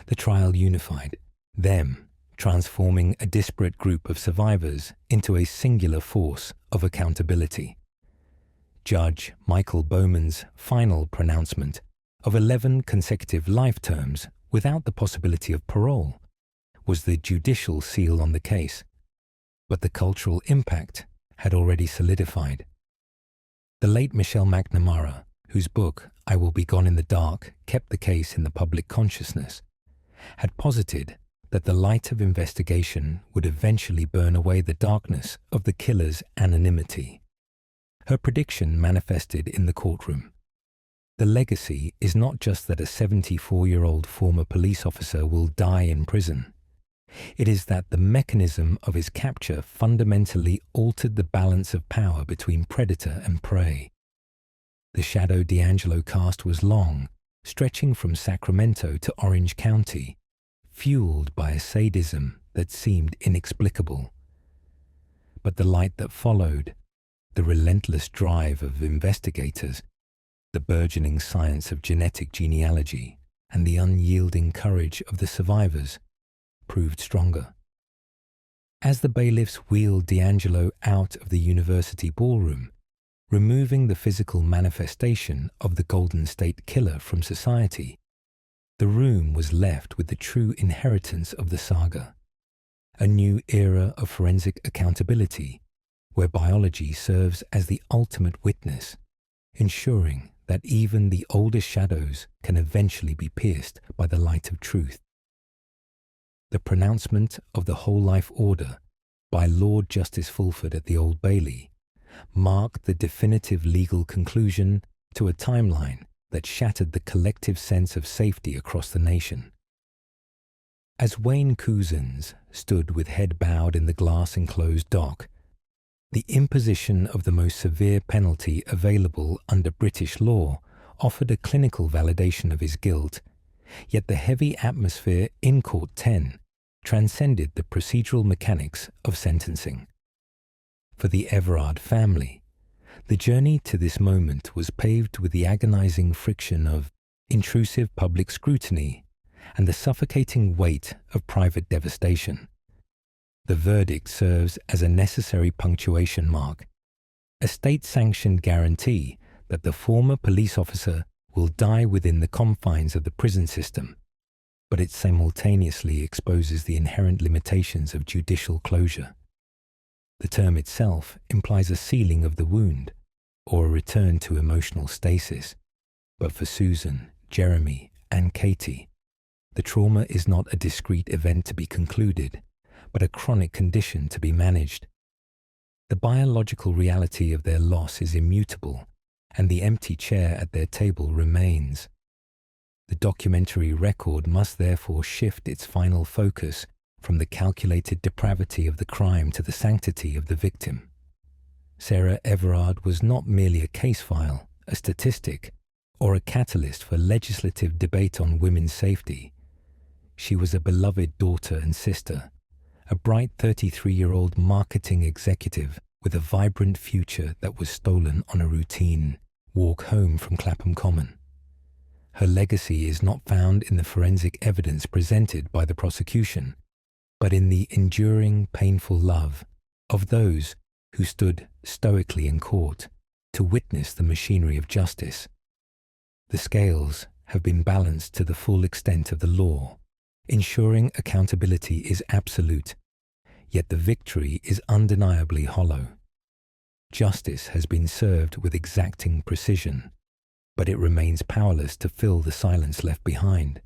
The trial unified them, transforming a disparate group of survivors into a singular force of accountability. Judge Michael Bowman's final pronouncement of 11 consecutive life terms without the possibility of parole was the judicial seal on the case, but the cultural impact had already solidified. The late Michelle McNamara, whose book I Will Be Gone in the Dark kept the case in the public consciousness, had posited that the light of investigation would eventually burn away the darkness of the killer's anonymity. Her prediction manifested in the courtroom. The legacy is not just that a 74-year-old former police officer will die in prison. It is that the mechanism of his capture fundamentally altered the balance of power between predator and prey. The shadow DeAngelo cast was long, stretching from Sacramento to Orange County, fueled by a sadism that seemed inexplicable. But the light that followed, the relentless drive of investigators, the burgeoning science of genetic genealogy, and the unyielding courage of the survivors, proved stronger. As the bailiffs wheeled D'Angelo out of the university ballroom, removing the physical manifestation of the Golden State Killer from society, the room was left with the true inheritance of the saga, a new era of forensic accountability where biology serves as the ultimate witness, ensuring that even the oldest shadows can eventually be pierced by the light of truth. The pronouncement of the whole life order by Lord Justice Fulford at the Old Bailey marked the definitive legal conclusion to a timeline that shattered the collective sense of safety across the nation. As Wayne Couzens stood with head bowed in the glass-enclosed dock, the imposition of the most severe penalty available under British law offered a clinical validation of his guilt, yet the heavy atmosphere in Court 10 transcended the procedural mechanics of sentencing. For the Everard family, the journey to this moment was paved with the agonizing friction of intrusive public scrutiny and the suffocating weight of private devastation. The verdict serves as a necessary punctuation mark, a state-sanctioned guarantee that the former police officer will die within the confines of the prison system, but it simultaneously exposes the inherent limitations of judicial closure. The term itself implies a sealing of the wound, or a return to emotional stasis. But for Susan, Jeremy, and Katie, the trauma is not a discrete event to be concluded, but a chronic condition to be managed. The biological reality of their loss is immutable, and the empty chair at their table remains. The documentary record must therefore shift its final focus from the calculated depravity of the crime to the sanctity of the victim. Sarah Everard was not merely a case file, a statistic, or a catalyst for legislative debate on women's safety. She was a beloved daughter and sister, a bright 33-year-old marketing executive with a vibrant future that was stolen on a routine walk home from Clapham Common. Her legacy is not found in the forensic evidence presented by the prosecution, but in the enduring, painful love of those who stood stoically in court to witness the machinery of justice. The scales have been balanced to the full extent of the law, ensuring accountability is absolute, yet the victory is undeniably hollow. Justice has been served with exacting precision, but it remains powerless to fill the silence left behind.